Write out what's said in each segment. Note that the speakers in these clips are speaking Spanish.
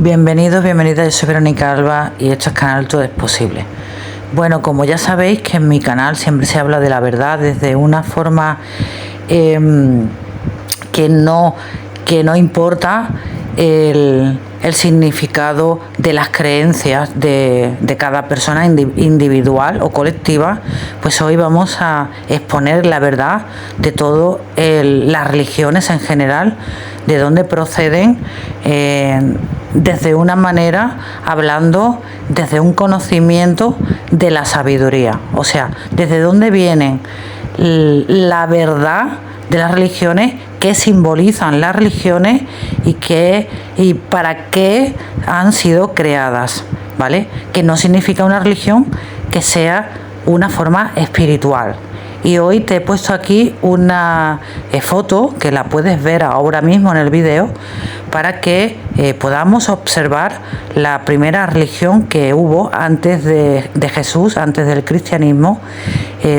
Bienvenidos, bienvenidas, yo soy Verónica Alba y esto es Canal Todo es Posible. Bueno, como ya sabéis que en mi canal siempre se habla de la verdad desde una forma que no importa el significado de las creencias de cada persona individual o colectiva, pues hoy vamos a exponer la verdad de todas las religiones en general, de dónde proceden, desde una manera, hablando desde un conocimiento de la sabiduría, o sea, desde dónde vienen la verdad de las religiones, qué simbolizan las religiones y para qué han sido creadas, ¿vale? Que no significa una religión que sea una forma espiritual. Y hoy te he puesto aquí una foto que la puedes ver ahora mismo en el vídeo para que podamos observar la primera religión que hubo antes de Jesús, antes del cristianismo.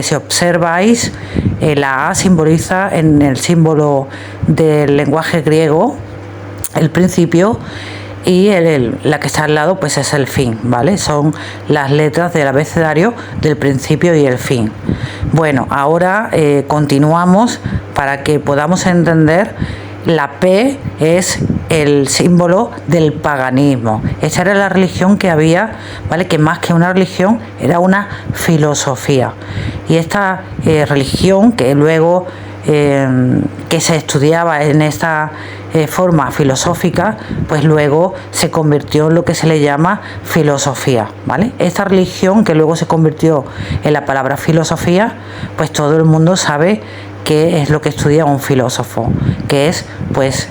Si observáis, la A simboliza en el símbolo del lenguaje griego el principio, y la que está al lado pues es el fin, ¿vale? Son las letras del abecedario del principio y el fin. Bueno, ahora continuamos para que podamos entender. La P es el símbolo del paganismo. Esa era la religión que había, ¿vale? Que más que una religión era una filosofía. Y esta religión que luego que se estudiaba en esta forma filosófica, pues luego se convirtió en lo que se le llama filosofía, ¿vale? Esta religión que luego se convirtió en la palabra filosofía, pues todo el mundo sabe qué es lo que estudia un filósofo, que es, pues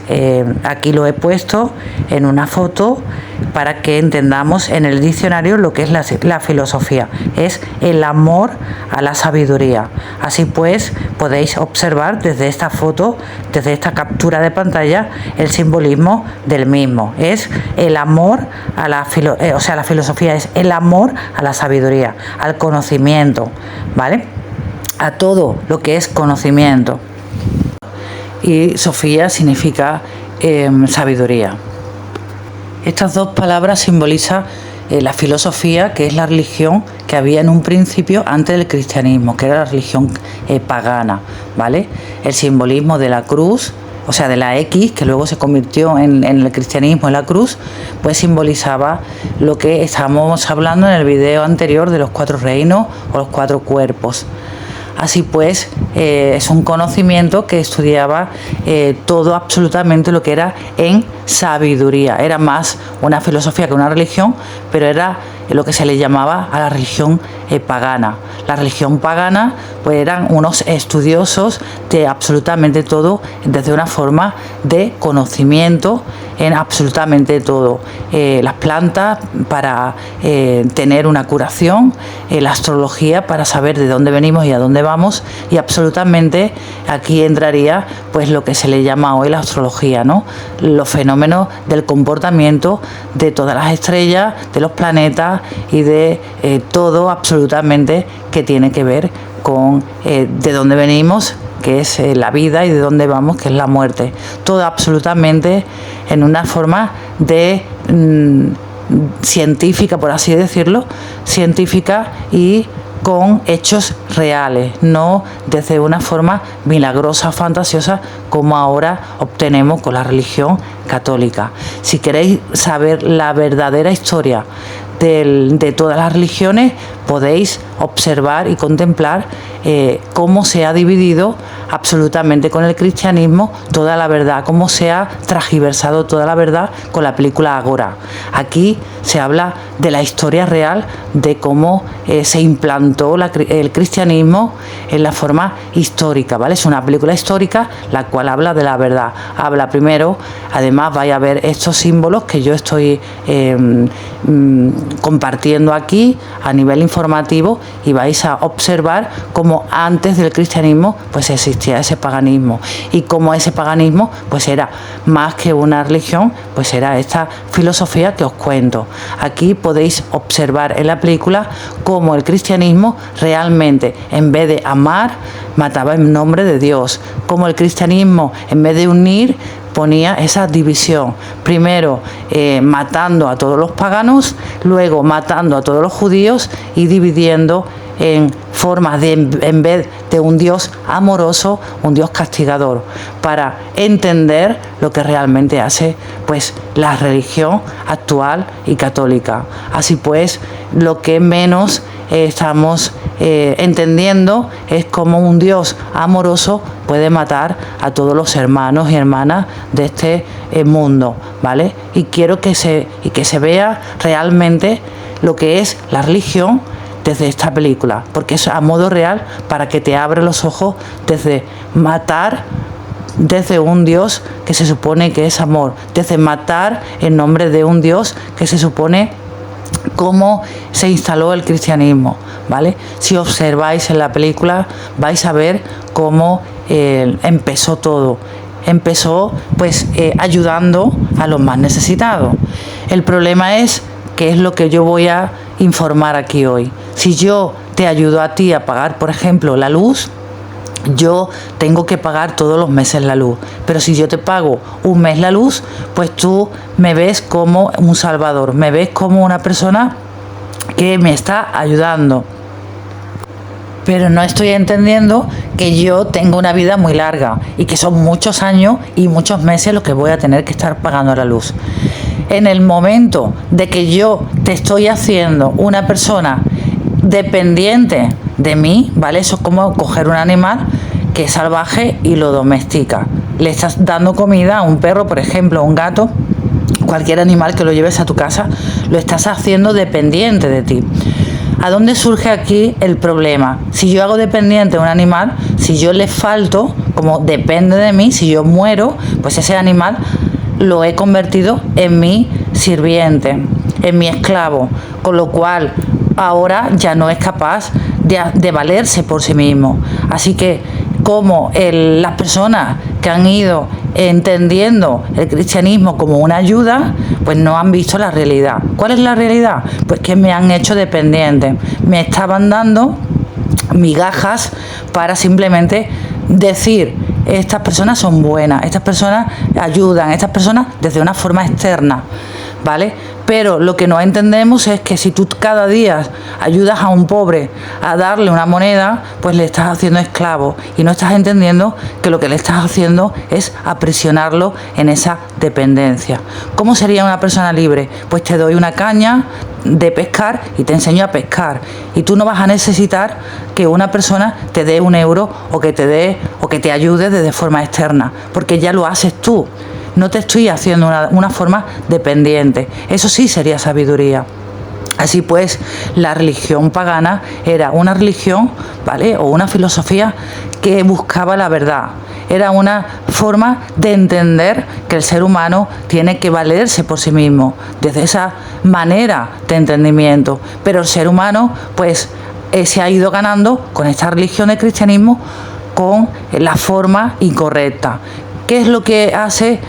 aquí lo he puesto en una foto para que entendamos en el diccionario lo que es la filosofía. Es el amor a la sabiduría. Así pues, podéis observar desde esta foto, desde esta captura de pantalla, el simbolismo del mismo. Es el amor a la filosofía es el amor a la sabiduría, al conocimiento, ¿vale? A todo lo que es conocimiento. Y Sofía significa sabiduría. Estas dos palabras simbolizan la filosofía, que es la religión que había en un principio antes del cristianismo, que era la religión pagana, ¿vale? El simbolismo de la cruz, o sea, de la X, que luego se convirtió en el cristianismo, en la cruz, pues simbolizaba lo que estábamos hablando en el video anterior de los 4 reinos o los 4 cuerpos. Así pues, es un conocimiento que estudiaba todo, absolutamente lo que era en sabiduría. Era más una filosofía que una religión, pero era lo que se le llamaba a la religión pagana. La religión pagana pues eran unos estudiosos de absolutamente todo, desde una forma de conocimiento en absolutamente todo. Las plantas para tener una curación, la astrología para saber de dónde venimos y a dónde vamos, y absolutamente aquí entraría pues lo que se le llama hoy la astrología, ¿no? Los fenómenos del comportamiento de todas las estrellas, de los planetas y de todo absolutamente que tiene que ver con de dónde venimos, que es la vida, y de dónde vamos, que es la muerte. Todo absolutamente en una forma de científica, por así decirlo, científica y con hechos reales, no desde una forma milagrosa, fantasiosa, como ahora obtenemos con la religión católica. Si queréis saber la verdadera historia de todas las religiones, podéis observar y contemplar cómo se ha dividido absolutamente con el cristianismo toda la verdad, cómo se ha transgiversado toda la verdad con la película Agora. Aquí se habla de la historia real, de cómo se implantó el cristianismo en la forma histórica, ¿vale? Es una película histórica la cual habla de la verdad. Habla primero, además vais a ver estos símbolos que yo estoy compartiendo aquí a nivel informativo, y vais a observar cómo antes del cristianismo pues existía ese paganismo, y cómo ese paganismo pues era más que una religión, pues era esta filosofía que os cuento. Aquí podéis observar en la película cómo el cristianismo realmente, en vez de amar, mataba en nombre de Dios, cómo el cristianismo, en vez de unir, ponía esa división. Primero matando a todos los paganos, luego matando a todos los judíos y dividiendo en formas de, en vez de un Dios amoroso, un Dios castigador, para entender lo que realmente hace pues la religión actual y católica. Así pues, lo que menos estamos entendiendo es cómo un Dios amoroso puede matar a todos los hermanos y hermanas de este mundo, ¿vale? Y quiero que se vea realmente lo que es la religión desde esta película, porque es a modo real para que te abra los ojos desde matar desde un Dios que se supone que es amor, desde matar en nombre de un Dios que se supone cómo se instaló el cristianismo, ¿vale? Si observáis en la película vais a ver cómo empezó todo. Empezó pues ayudando a los más necesitados. El problema es que es lo que yo voy a informar aquí hoy. Si yo te ayudo a ti a pagar, por ejemplo, la luz, yo tengo que pagar todos los meses la luz. Pero si yo te pago un mes la luz, pues tú me ves como un salvador, me ves como una persona que me está ayudando. Pero no estoy entendiendo que yo tengo una vida muy larga y que son muchos años y muchos meses los que voy a tener que estar pagando la luz. En el momento de que yo te estoy haciendo una persona dependiente de mí, ¿vale? Eso es como coger un animal que es salvaje y lo domestica. Le estás dando comida a un perro, por ejemplo, a un gato, cualquier animal que lo lleves a tu casa, lo estás haciendo dependiente de ti. ¿A dónde surge aquí el problema? Si yo hago dependiente a un animal, si yo le falto, como depende de mí, si yo muero, pues ese animal lo he convertido en mi sirviente, en mi esclavo, con lo cual ahora ya no es capaz de valerse por sí mismo. Así que como las personas que han ido entendiendo el cristianismo como una ayuda, pues no han visto la realidad. ¿Cuál es la realidad? Pues que me han hecho dependiente. Me estaban dando migajas para simplemente decir: estas personas son buenas, estas personas ayudan, estas personas desde una forma externa, ¿vale? Pero lo que no entendemos es que si tú cada día ayudas a un pobre a darle una moneda, pues le estás haciendo esclavo y no estás entendiendo que lo que le estás haciendo es aprisionarlo en esa dependencia. ¿Cómo sería una persona libre? Pues te doy una caña de pescar y te enseño a pescar, y tú no vas a necesitar que una persona te dé un euro o que te ayude de forma externa, porque ya lo haces tú. No te estoy haciendo una forma dependiente. Eso sí sería sabiduría. Así pues, la religión pagana era una religión, ¿vale?, o una filosofía que buscaba la verdad. Era una forma de entender que el ser humano tiene que valerse por sí mismo, desde esa manera de entendimiento. Pero el ser humano, pues, se ha ido ganando con esta religión del cristianismo con la forma incorrecta. ¿Qué es lo que hace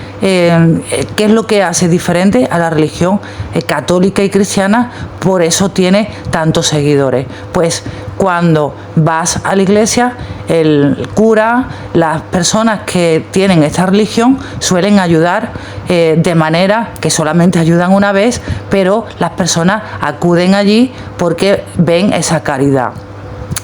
diferente a la religión católica y cristiana? Por eso tiene tantos seguidores. Pues cuando vas a la iglesia, el cura, las personas que tienen esta religión suelen ayudar de manera que solamente ayudan una vez, pero las personas acuden allí porque ven esa caridad.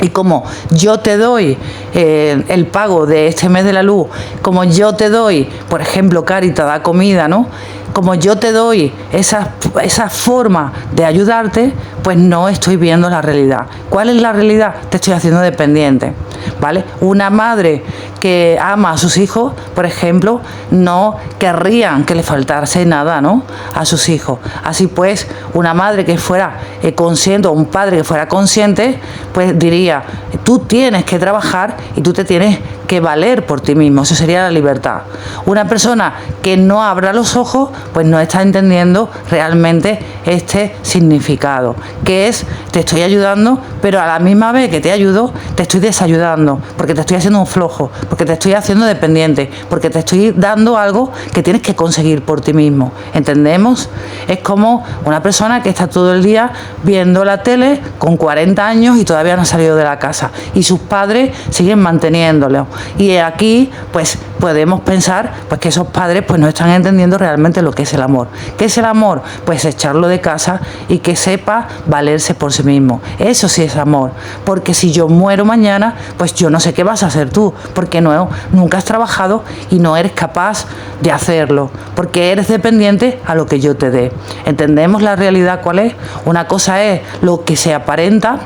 Y como yo te doy el pago de este mes de la luz, como yo te doy, por ejemplo, Cáritas da comida, ¿no? Como yo te doy esa forma de ayudarte, pues no estoy viendo la realidad. ¿Cuál es la realidad? Te estoy haciendo dependiente, ¿vale? Una madre que ama a sus hijos, por ejemplo, no querrían que le faltase nada, ¿no?, a sus hijos. Así pues, una madre que fuera consciente, o un padre que fuera consciente, pues diría: tú tienes que trabajar y tú te tienes que valer por ti mismo. Eso sería la libertad. Una persona que no abra los ojos, pues no está entendiendo realmente este significado, que es: te estoy ayudando, pero a la misma vez que te ayudo, te estoy desayudando, porque te estoy haciendo un flojo, porque te estoy haciendo dependiente, porque te estoy dando algo que tienes que conseguir por ti mismo. ¿Entendemos? Es como una persona que está todo el día viendo la tele con 40 años y todavía no ha salido de la casa, y sus padres siguen manteniéndolo. Y aquí pues podemos pensar pues que esos padres pues no están entendiendo realmente lo que es el amor. ¿Qué es el amor? Pues echarlo de casa y que sepa valerse por sí mismo. Eso sí es amor, porque si yo muero mañana, pues yo no sé qué vas a hacer tú, porque nunca has trabajado y no eres capaz de hacerlo, porque eres dependiente a lo que yo te dé. ¿Entendemos la realidad cuál es? Una cosa es lo que se aparenta.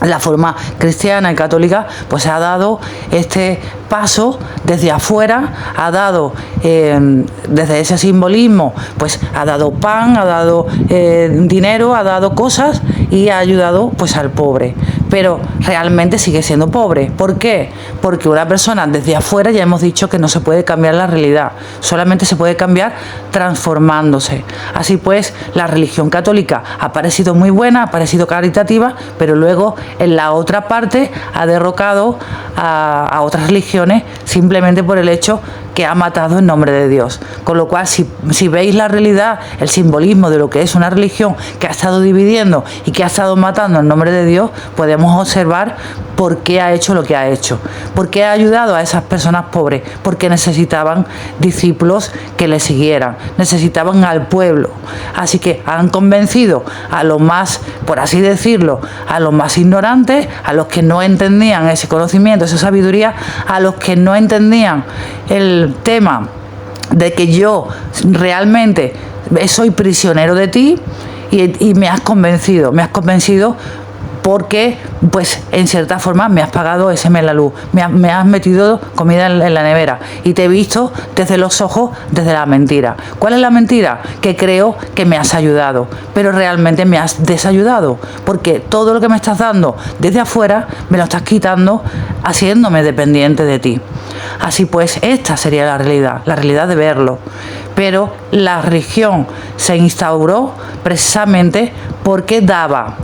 La forma cristiana y católica pues ha dado este paso desde afuera, ha dado desde ese simbolismo, pues ha dado pan, ha dado dinero, ha dado cosas y ha ayudado pues al pobre, pero realmente sigue siendo pobre. ¿Por qué? Porque una persona desde afuera, ya hemos dicho que no se puede cambiar la realidad, solamente se puede cambiar transformándose. Así pues, la religión católica ha parecido muy buena, ha parecido caritativa, pero luego en la otra parte ha derrocado a otras religiones simplemente por el hecho que ha matado en nombre de Dios. Con lo cual, si veis la realidad, el simbolismo de lo que es una religión que ha estado dividiendo y que ha estado matando en nombre de Dios, podemos observar por qué ha hecho lo que ha hecho. ¿Por qué ha ayudado a esas personas pobres? Porque necesitaban discípulos que le siguieran, necesitaban al pueblo. Así que han convencido a los más, por así decirlo, a los más ignorantes, a los que no entendían ese conocimiento, esa sabiduría, a los que no entendían el tema de que yo realmente soy prisionero de ti y me has convencido porque pues en cierta forma me has pagado ese mes la luz, me has metido comida en la nevera y te he visto desde los ojos, desde la mentira. ¿Cuál es la mentira? Que creo que me has ayudado, pero realmente me has desayudado, porque todo lo que me estás dando desde afuera me lo estás quitando haciéndome dependiente de ti. Así pues, esta sería la realidad de verlo. Pero la religión se instauró precisamente porque daba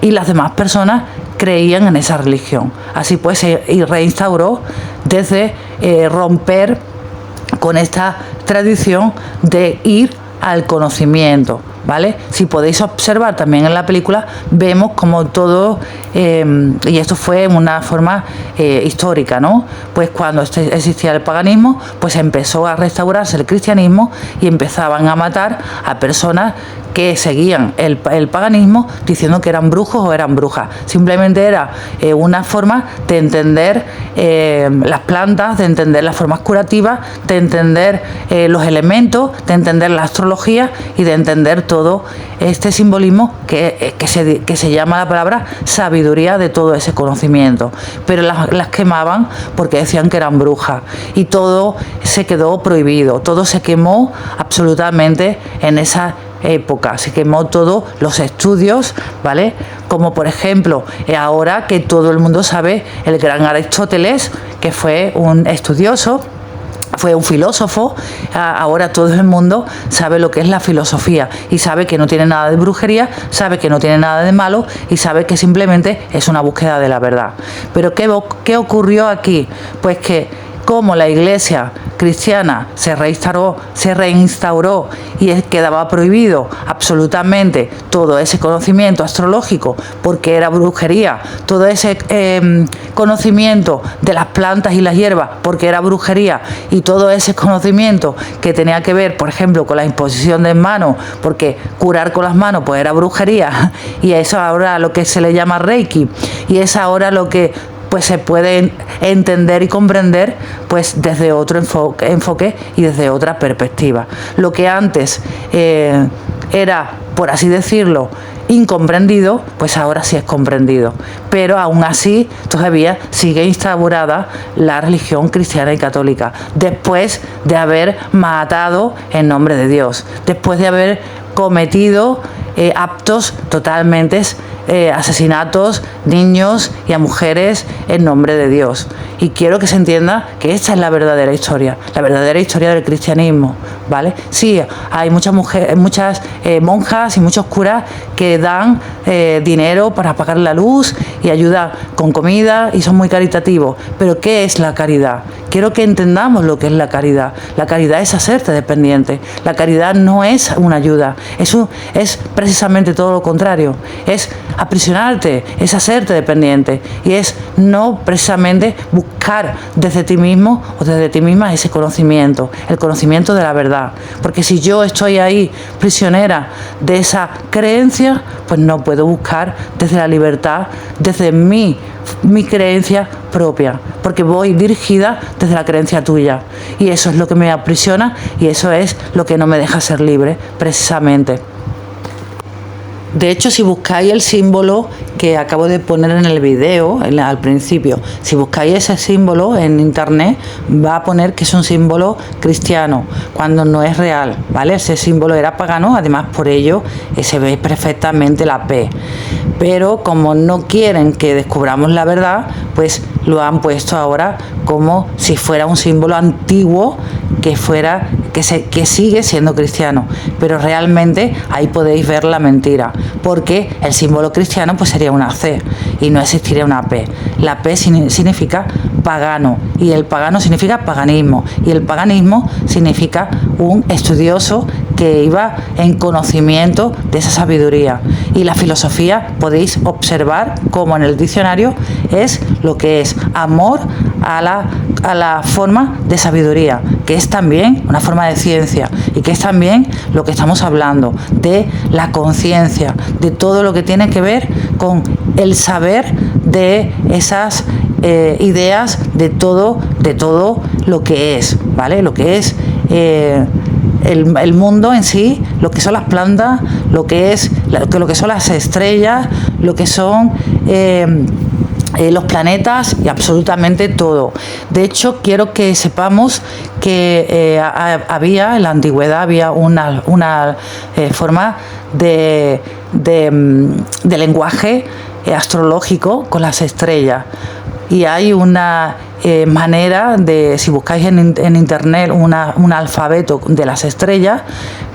y las demás personas creían en esa religión. Así pues se reinstauró desde romper con esta tradición de ir al conocimiento, ¿vale? Si podéis observar también en la película, vemos como todo, y esto fue en una forma histórica, ¿no? Pues cuando existía el paganismo, pues empezó a restaurarse el cristianismo y empezaban a matar a personas que seguían el paganismo diciendo que eran brujos o eran brujas. Simplemente era una forma de entender las plantas, de entender las formas curativas, de entender los elementos, de entender la astrología y de entender todo este simbolismo que se llama la palabra sabiduría de todo ese conocimiento. Pero las quemaban porque decían que eran brujas y todo se quedó prohibido, todo se quemó absolutamente en esa época, se quemó todos los estudios, ¿vale? Como por ejemplo, ahora que todo el mundo sabe, el gran Aristóteles, que fue un estudioso, fue un filósofo, ahora todo el mundo sabe lo que es la filosofía y sabe que no tiene nada de brujería, sabe que no tiene nada de malo y sabe que simplemente es una búsqueda de la verdad. Pero ¿qué ocurrió aquí? Pues que como la Iglesia cristiana se reinstauró y quedaba prohibido absolutamente todo ese conocimiento astrológico porque era brujería, todo ese conocimiento de las plantas y las hierbas porque era brujería y todo ese conocimiento que tenía que ver, por ejemplo, con la imposición de manos, porque curar con las manos pues era brujería y eso ahora lo que se le llama Reiki y es ahora lo que pues se puede entender y comprender pues desde otro enfoque y desde otra perspectiva. Lo que antes era, por así decirlo, incomprendido, pues ahora sí es comprendido. Pero aún así todavía sigue instaurada la religión cristiana y católica, después de haber matado en nombre de Dios, después de haber cometido actos totalmente asesinatos, niños y a mujeres en nombre de Dios. Y quiero que se entienda que esta es la verdadera historia del cristianismo, ¿vale? Sí, hay muchas mujeres, muchas monjas y muchos curas que dan dinero para pagar la luz y ayudan con comida y son muy caritativos. Pero ¿qué es la caridad? Quiero que entendamos lo que es la caridad. La caridad es hacerte dependiente. La caridad no es una ayuda, es precisamente todo lo contrario. Es aprisionarte, es hacerte dependiente y es no precisamente buscar buscar desde ti mismo o desde ti misma ese conocimiento, el conocimiento de la verdad. Porque si yo estoy ahí prisionera de esa creencia, pues no puedo buscar desde la libertad, desde mi creencia propia, porque voy dirigida desde la creencia tuya. Y eso es lo que me aprisiona y eso es lo que no me deja ser libre, precisamente. De hecho, si buscáis el símbolo que acabo de poner en el video, al principio, si buscáis ese símbolo en internet, va a poner que es un símbolo cristiano, cuando no es real, ¿vale? Ese símbolo era pagano, además por ello se ve perfectamente la P. Pero como no quieren que descubramos la verdad, pues lo han puesto ahora como si fuera un símbolo antiguo que sigue siendo cristiano, pero realmente ahí podéis ver la mentira, porque el símbolo cristiano pues sería una C y no existiría una P. La P significa pagano y el pagano significa paganismo y el paganismo significa un estudioso que iba en conocimiento de esa sabiduría. Y la filosofía podéis observar como en el diccionario es lo que es amor a la forma de sabiduría, que es también una forma de ciencia y que es también lo que estamos hablando, de la conciencia, de todo lo que tiene que ver con el saber de esas ideas, de todo lo que es, ¿vale? Lo que es el mundo en sí, lo que son las plantas, lo que son las estrellas, lo que son los planetas y absolutamente todo. De hecho, quiero que sepamos que en la antigüedad había una forma de lenguaje astrológico con las estrellas. Y hay una manera de, si buscáis en internet un alfabeto de las estrellas,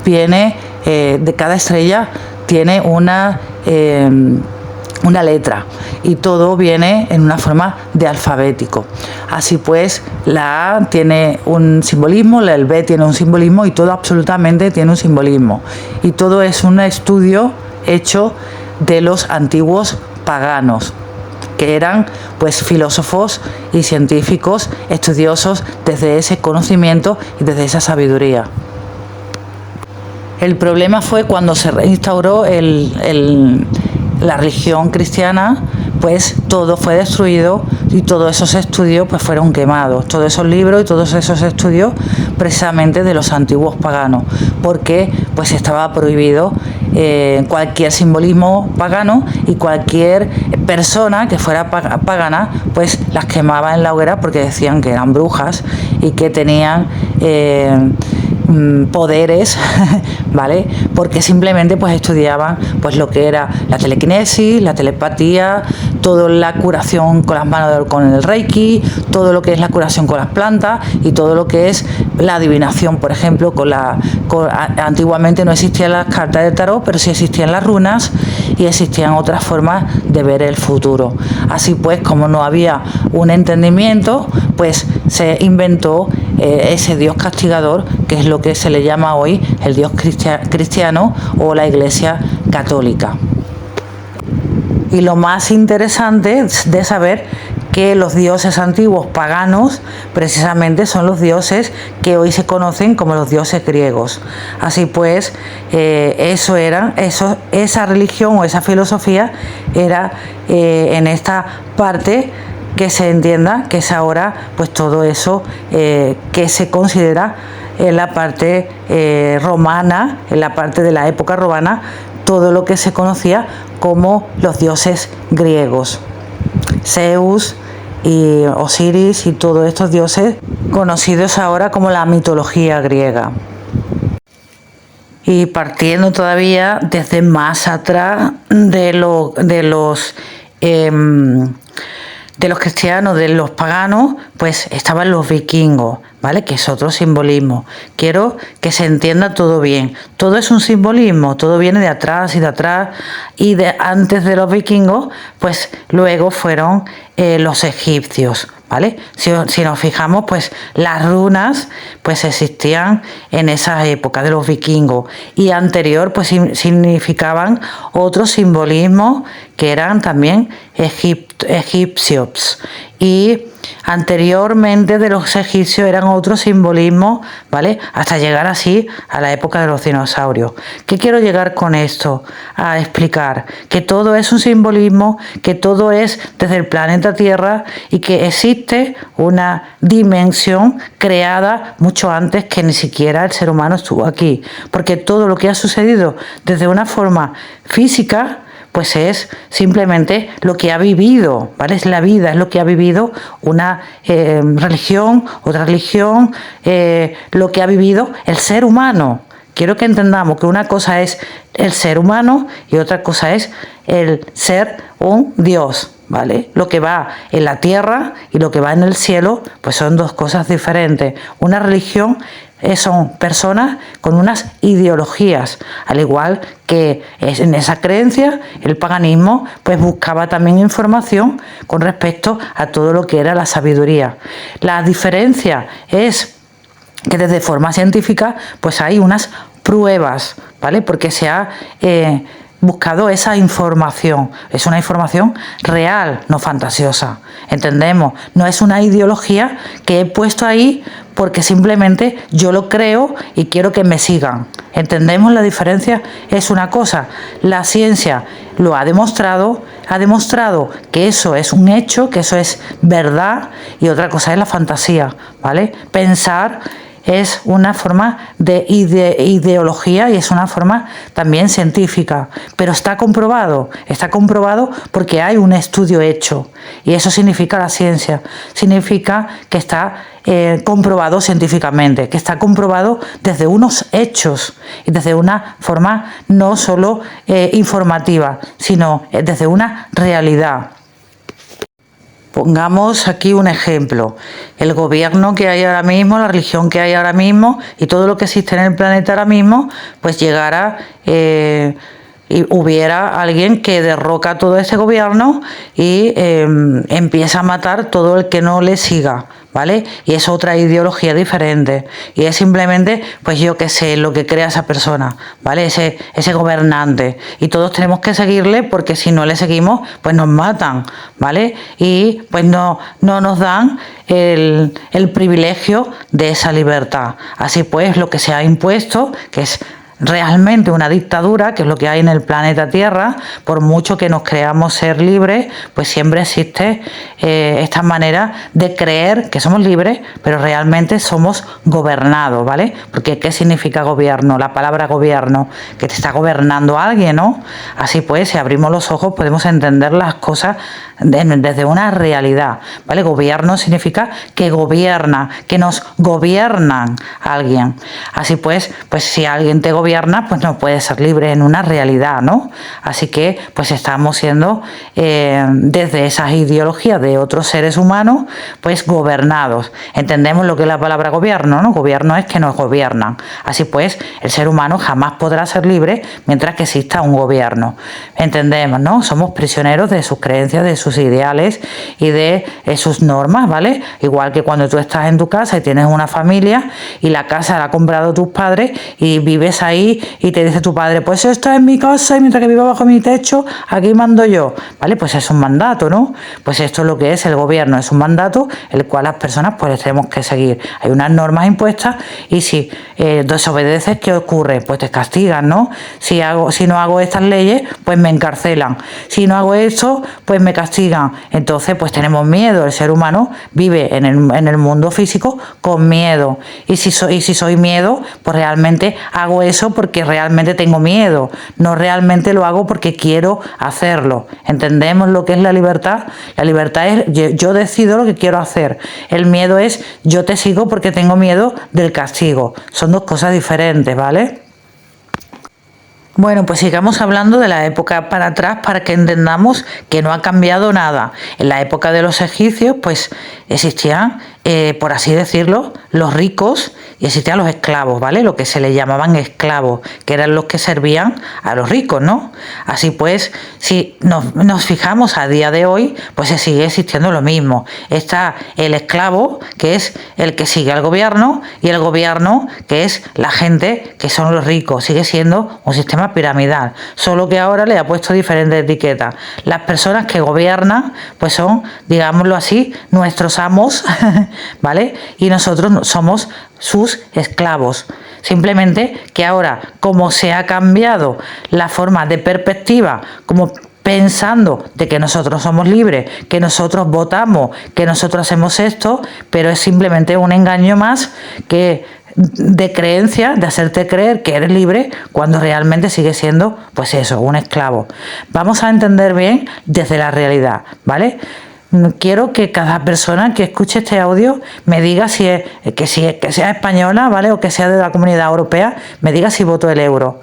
viene de cada estrella tiene una letra y todo viene en una forma de alfabético. Así pues, la A tiene un simbolismo, el B tiene un simbolismo y todo absolutamente tiene un simbolismo. Y todo es un estudio hecho de los antiguos paganos, que eran pues filósofos y científicos estudiosos desde ese conocimiento y desde esa sabiduría. El problema fue cuando se reinstauró la religión cristiana, pues todo fue destruido y todos esos estudios pues fueron quemados, todos esos libros y todos esos estudios precisamente de los antiguos paganos, porque pues estaba prohibido cualquier simbolismo pagano y cualquier persona que fuera pagana pues las quemaba en la hoguera porque decían que eran brujas y que tenían poderes, ¿vale? Porque simplemente pues estudiaban pues lo que era la telequinesis, la telepatía, toda la curación con las manos, con el reiki, todo lo que es la curación con las plantas y todo lo que es la adivinación, por ejemplo, antiguamente no existían las cartas de tarot, pero sí existían las runas y existían otras formas de ver el futuro. Así pues, como no había un entendimiento, pues se inventó ese Dios castigador, que es lo que se le llama hoy el Dios cristiano o la Iglesia católica. Y lo más interesante de saber que los dioses antiguos paganos precisamente son los dioses que hoy se conocen como los dioses griegos. Así pues, esa religión o esa filosofía era en esta parte que se entienda que es ahora pues todo eso que se considera en la parte romana, en la parte de la época romana, todo lo que se conocía como los dioses griegos. Zeus y Osiris y todos estos dioses conocidos ahora como la mitología griega. Y partiendo todavía desde más atrás de los cristianos, de los paganos, pues estaban los vikingos, ¿vale? Que es otro simbolismo. Quiero que se entienda todo bien. Todo es un simbolismo, todo viene de atrás y de atrás. Y antes de los vikingos, pues luego fueron los egipcios, ¿vale? Si nos fijamos, pues las runas pues existían en esa época de los vikingos y anterior pues significaban otros simbolismos que eran también egipcios y Anteriormente de los egipcios eran otros simbolismos, ¿vale? Hasta llegar así a la época de los dinosaurios. ¿Qué quiero llegar con esto? A explicar que todo es un simbolismo, que todo es desde el planeta Tierra y que existe una dimensión creada mucho antes que ni siquiera el ser humano estuvo aquí. Porque todo lo que ha sucedido desde una forma física, pues es simplemente lo que ha vivido, ¿vale? Es la vida, es lo que ha vivido una religión, otra religión, lo que ha vivido el ser humano. Quiero que entendamos que una cosa es el ser humano y otra cosa es el ser un Dios, ¿vale? Lo que va en la tierra y lo que va en el cielo, pues son dos cosas diferentes. Una religión son personas con unas ideologías, al igual que en esa creencia el paganismo pues buscaba también información con respecto a todo lo que era la sabiduría. La diferencia es que desde forma científica pues hay unas pruebas, ¿vale? Porque se ha buscado esa información. Es una información real, no fantasiosa. ¿Entendemos? No es una ideología que he puesto ahí porque simplemente yo lo creo y quiero que me sigan. ¿Entendemos la diferencia? Es una cosa. La ciencia lo ha demostrado que eso es un hecho, que eso es verdad, y otra cosa es la fantasía, ¿vale? Pensar es una forma de ideología y es una forma también científica, pero está comprobado porque hay un estudio hecho y eso significa la ciencia, significa que está comprobado científicamente, que está comprobado desde unos hechos y desde una forma no solo informativa, sino desde una realidad. Pongamos aquí un ejemplo, el gobierno que hay ahora mismo, la religión que hay ahora mismo y todo lo que existe en el planeta ahora mismo, pues llegara y hubiera alguien que derroca todo ese gobierno y empieza a matar todo el que no le siga, ¿vale? Y es otra ideología diferente y es simplemente, pues yo qué sé, lo que crea esa persona, ¿vale? Ese gobernante, y todos tenemos que seguirle porque si no le seguimos, pues nos matan, ¿vale? Y pues no nos dan el privilegio de esa libertad. Así pues, lo que se ha impuesto, que es realmente una dictadura, que es lo que hay en el planeta Tierra, por mucho que nos creamos ser libres, pues siempre existe esta manera de creer que somos libres, pero realmente somos gobernados, ¿vale? Porque ¿qué significa gobierno? La palabra gobierno, que te está gobernando alguien, ¿no? Así pues, si abrimos los ojos podemos entender las cosas desde una realidad, ¿vale? Gobierno significa que gobierna, que nos gobiernan a alguien. Así pues si alguien te gobierna, pues no puedes ser libre en una realidad, ¿no? Así que pues estamos siendo desde esas ideologías de otros seres humanos, pues gobernados. Entendemos lo que es la palabra gobierno, ¿no? Gobierno es que nos gobiernan. Así pues, el ser humano jamás podrá ser libre mientras que exista un gobierno. Entendemos, ¿no? Somos prisioneros de sus creencias, de sus ideales y de sus normas, ¿vale? Igual que cuando tú estás en tu casa y tienes una familia y la casa la han comprado tus padres y vives ahí y te dice tu padre, pues esta es mi casa y mientras que viva bajo mi techo, aquí mando yo, ¿vale? Pues es un mandato, ¿no? Pues esto es lo que es el gobierno, es un mandato el cual las personas pues tenemos que seguir. Hay unas normas impuestas y si desobedeces, ¿qué ocurre? Pues te castigan, ¿no? Si no hago estas leyes, pues me encarcelan. Si no hago esto, pues me castigan. Entonces, pues tenemos miedo. El ser humano vive en el mundo físico con miedo. Y si soy miedo, pues realmente hago eso porque realmente tengo miedo. No realmente lo hago porque quiero hacerlo. ¿Entendemos lo que es la libertad? La libertad es yo decido lo que quiero hacer. El miedo es yo te sigo porque tengo miedo del castigo. Son dos cosas diferentes, ¿vale? Bueno, pues sigamos hablando de la época para atrás para que entendamos que no ha cambiado nada. En la época de los egipcios, pues existían por así decirlo, los ricos y existían los esclavos, ¿vale? Lo que se le llamaban esclavos, que eran los que servían a los ricos, ¿no? Así pues, si nos fijamos a día de hoy, pues se sigue existiendo lo mismo. Está el esclavo, que es el que sigue al gobierno, y el gobierno, que es la gente que son los ricos. Sigue siendo un sistema piramidal, solo que ahora le ha puesto diferentes etiquetas. Las personas que gobiernan, pues son, digámoslo así, nuestros amos, ¿vale? Y nosotros somos sus esclavos. Simplemente que ahora, como se ha cambiado la forma de perspectiva, como pensando de que nosotros somos libres, que nosotros votamos, que nosotros hacemos esto, pero es simplemente un engaño más que de creencia, de hacerte creer que eres libre cuando realmente sigue siendo, pues eso, un esclavo. Vamos a entender bien desde la realidad, ¿vale? Quiero que cada persona que escuche este audio me diga que sea española, ¿vale? O que sea de la Comunidad Europea, me diga si votó el euro.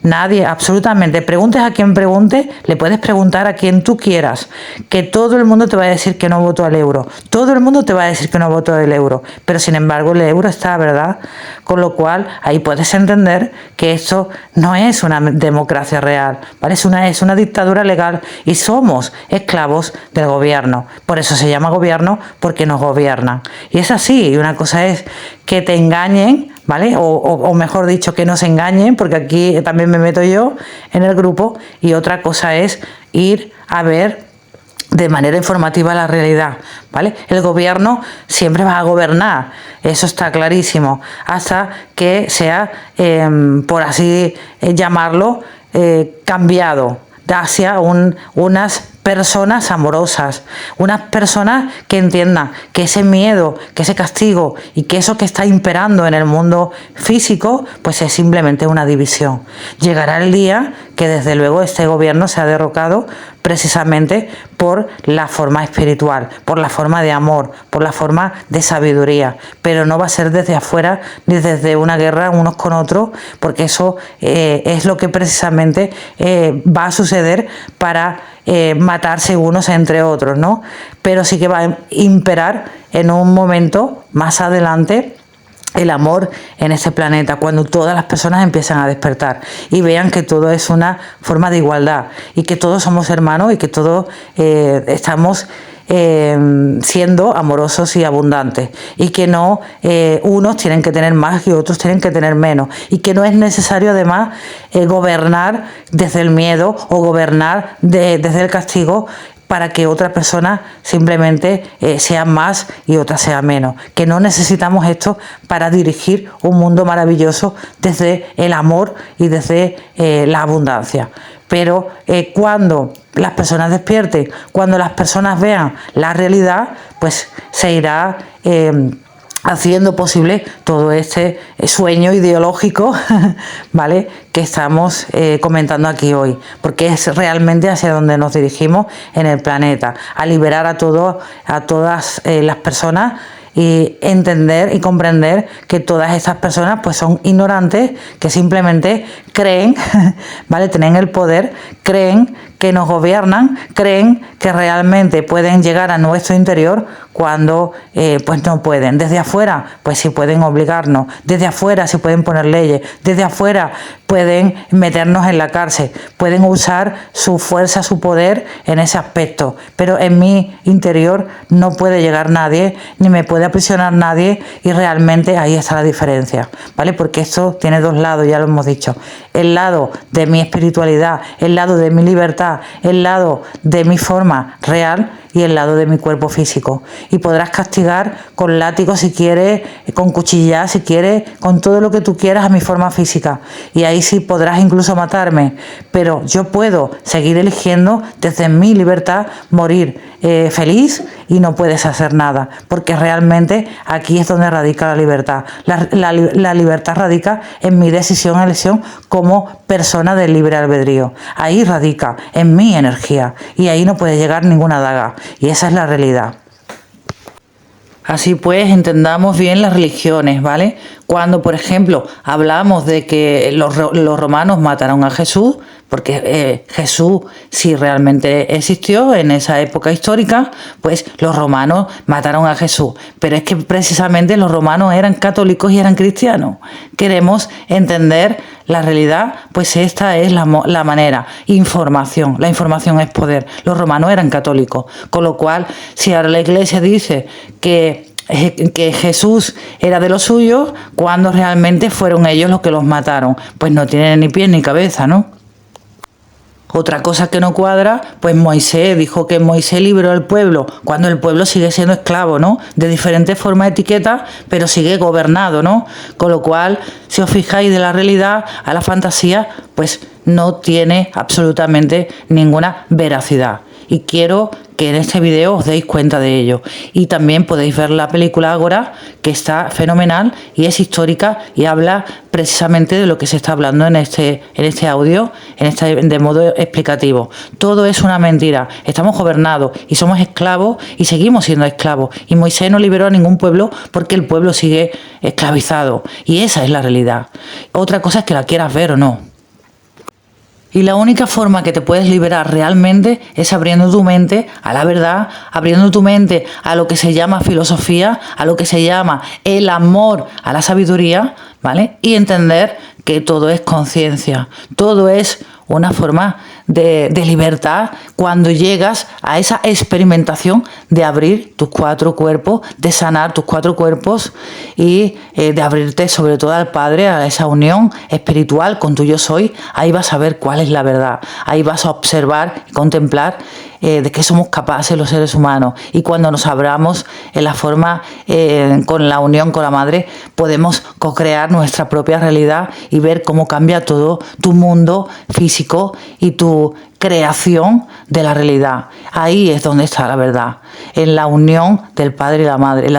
Nadie, absolutamente. Preguntes a quien pregunte, le puedes preguntar a quien tú quieras, que todo el mundo te va a decir que no votó al euro. Todo el mundo te va a decir que no votó el euro. Pero sin embargo el euro está, ¿verdad? Con lo cual ahí puedes entender que esto no es una democracia real, ¿vale? Es una dictadura legal y somos esclavos del gobierno. Por eso se llama gobierno, porque nos gobiernan. Y es así. Y una cosa es que te engañen, ¿vale? O mejor dicho, que nos engañen, porque aquí también me meto yo en el grupo, y otra cosa es ir a ver de manera informativa la realidad, ¿vale? El gobierno siempre va a gobernar, eso está clarísimo, hasta que sea, por así llamarlo, cambiado hacia unas personas amorosas, unas personas que entiendan que ese miedo, que ese castigo y que eso que está imperando en el mundo físico, pues es simplemente una división. Llegará el día que desde luego este gobierno se ha derrocado precisamente por la forma espiritual, por la forma de amor, por la forma de sabiduría, pero no va a ser desde afuera ni desde una guerra unos con otros, porque eso es lo que precisamente va a suceder para matarse unos entre otros, ¿no? Pero sí que va a imperar en un momento más adelante el amor en este planeta, cuando todas las personas empiezan a despertar y vean que todo es una forma de igualdad y que todos somos hermanos y que todos estamos siendo amorosos y abundantes, y que no unos tienen que tener más y otros tienen que tener menos, y que no es necesario además gobernar desde el miedo o gobernar desde el castigo para que otra persona simplemente sea más y otra sea menos, que no necesitamos esto para dirigir un mundo maravilloso desde el amor y desde la abundancia. Pero cuando las personas despierten, cuando las personas vean la realidad, pues se irá haciendo posible todo este sueño ideológico, ¿vale?, que estamos comentando aquí hoy, porque es realmente hacia donde nos dirigimos en el planeta, a liberar a todas las personas, y entender y comprender que todas estas personas pues son ignorantes, que simplemente creen, ¿vale?, tienen el poder, creen que nos gobiernan, creen que realmente pueden llegar a nuestro interior cuando pues no pueden. Desde afuera pues sí pueden obligarnos, desde afuera sí pueden poner leyes, desde afuera pueden meternos en la cárcel, pueden usar su fuerza, su poder en ese aspecto, pero en mi interior no puede llegar nadie, ni me puede aprisionar nadie, y realmente ahí está la diferencia, ¿vale? Porque esto tiene dos lados, ya lo hemos dicho: el lado de mi espiritualidad, el lado de mi libertad, el lado de mi forma real y el lado de mi cuerpo físico. Y podrás castigar con látigo si quieres, con cuchillas si quieres, con todo lo que tú quieras a mi forma física, y ahí sí podrás incluso matarme, pero yo puedo seguir eligiendo desde mi libertad morir feliz, y no puedes hacer nada, porque realmente aquí es donde radica la libertad. La libertad radica en mi decisión, elección como persona del libre albedrío. Ahí radica, en mi energía, y ahí no puede llegar ninguna daga, y esa es la realidad. Así pues, entendamos bien las religiones, ¿vale? Cuando, por ejemplo, hablamos de que los romanos mataron a Jesús, porque Jesús, si realmente existió en esa época histórica, pues los romanos mataron a Jesús. Pero es que precisamente los romanos eran católicos y eran cristianos. Queremos entender la realidad, pues esta es la manera. Información. La información es poder. Los romanos eran católicos. Con lo cual, si ahora la Iglesia dice que Jesús era de los suyos, cuando realmente fueron ellos los que los mataron, pues no tienen ni pies ni cabeza, ¿no? Otra cosa que no cuadra, pues Moisés dijo que Moisés liberó al pueblo, cuando el pueblo sigue siendo esclavo, ¿no? De diferentes formas de etiqueta, pero sigue gobernado, ¿no? Con lo cual, si os fijáis de la realidad a la fantasía, pues no tiene absolutamente ninguna veracidad. Y quiero que en este video os deis cuenta de ello. Y también podéis ver la película Ágora, que está fenomenal y es histórica y habla precisamente de lo que se está hablando en este audio, de modo explicativo. Todo es una mentira. Estamos gobernados y somos esclavos y seguimos siendo esclavos. Y Moisés no liberó a ningún pueblo porque el pueblo sigue esclavizado. Y esa es la realidad. Otra cosa es que la quieras ver o no. Y la única forma que te puedes liberar realmente es abriendo tu mente a la verdad, abriendo tu mente a lo que se llama filosofía, a lo que se llama el amor a la sabiduría, ¿vale? Y entender que todo es conciencia, todo es una forma de libertad cuando llegas a esa experimentación de abrir tus 4 cuerpos, de sanar tus 4 cuerpos y de abrirte sobre todo al Padre, a esa unión espiritual con tu yo soy. Ahí vas a ver cuál es la verdad, ahí vas a observar y contemplar de qué somos capaces los seres humanos, y cuando nos abramos en la forma con la unión con la Madre, podemos co-crear nuestra propia realidad y ver cómo cambia todo tu mundo físico y tu creación de la realidad. Ahí es donde está la verdad, en la unión del Padre y la Madre, en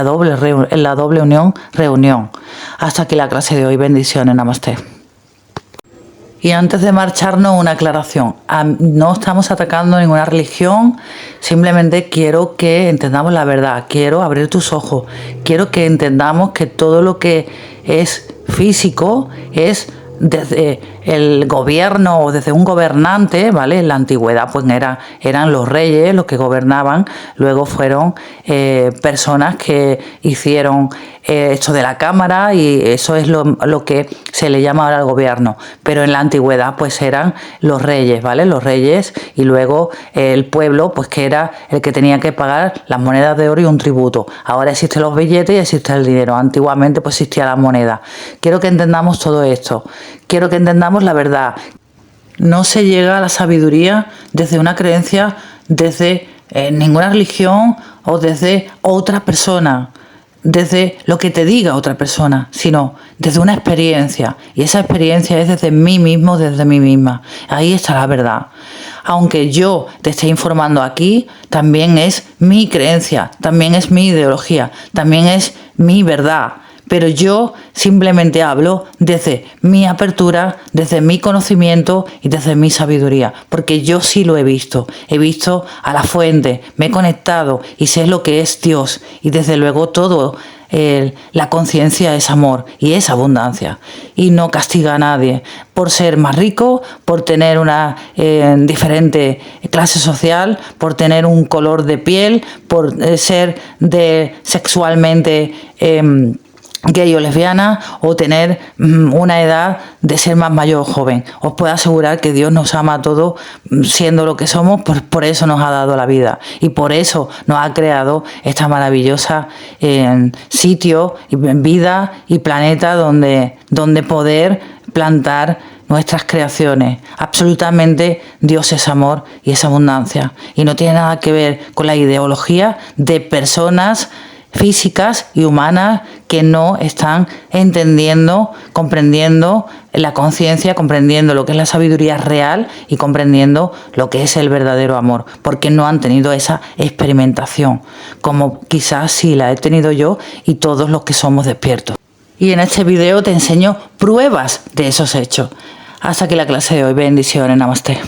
la doble unión, reunión. Hasta aquí la clase de hoy. Bendiciones. Namaste. Y antes de marcharnos, una aclaración. No estamos atacando ninguna religión, simplemente quiero que entendamos la verdad, quiero abrir tus ojos, quiero que entendamos que todo lo que es físico es desde el gobierno o desde un gobernante, ¿vale? En la antigüedad pues eran los reyes los que gobernaban, luego fueron personas que hicieron esto de la cámara y eso es lo que se le llama ahora el gobierno, pero en la antigüedad pues eran los reyes, ¿vale? Los reyes y luego el pueblo pues que era el que tenía que pagar las monedas de oro y un tributo. Ahora existen los billetes y existe el dinero, antiguamente pues existía la moneda. Quiero que entendamos todo esto, quiero que entendamos la verdad. No se llega a la sabiduría desde una creencia, desde ninguna religión o desde otra persona, desde lo que te diga otra persona, sino desde una experiencia. Y esa experiencia es desde mí mismo, desde mí misma. Ahí está la verdad. Aunque yo te esté informando aquí, también es mi creencia, también es mi ideología, también es mi verdad. Pero yo simplemente hablo desde mi apertura, desde mi conocimiento y desde mi sabiduría, porque yo sí lo he visto a la fuente, me he conectado y sé lo que es Dios, y desde luego todo la conciencia es amor y es abundancia, y no castiga a nadie por ser más rico, por tener una diferente clase social, por tener un color de piel, por ser sexualmente gay o lesbiana, o tener una edad de ser más mayor o joven. Os puedo asegurar que Dios nos ama a todos siendo lo que somos, por eso nos ha dado la vida y por eso nos ha creado esta maravillosa sitio, vida y planeta donde poder plantar nuestras creaciones. Absolutamente Dios es amor y es abundancia, y no tiene nada que ver con la ideología de personas físicas y humanas que no están entendiendo, comprendiendo la conciencia, comprendiendo lo que es la sabiduría real y comprendiendo lo que es el verdadero amor, porque no han tenido esa experimentación, como quizás sí la he tenido yo y todos los que somos despiertos. Y en este video te enseño pruebas de esos hechos. Hasta aquí la clase de hoy. Bendiciones. Namaste.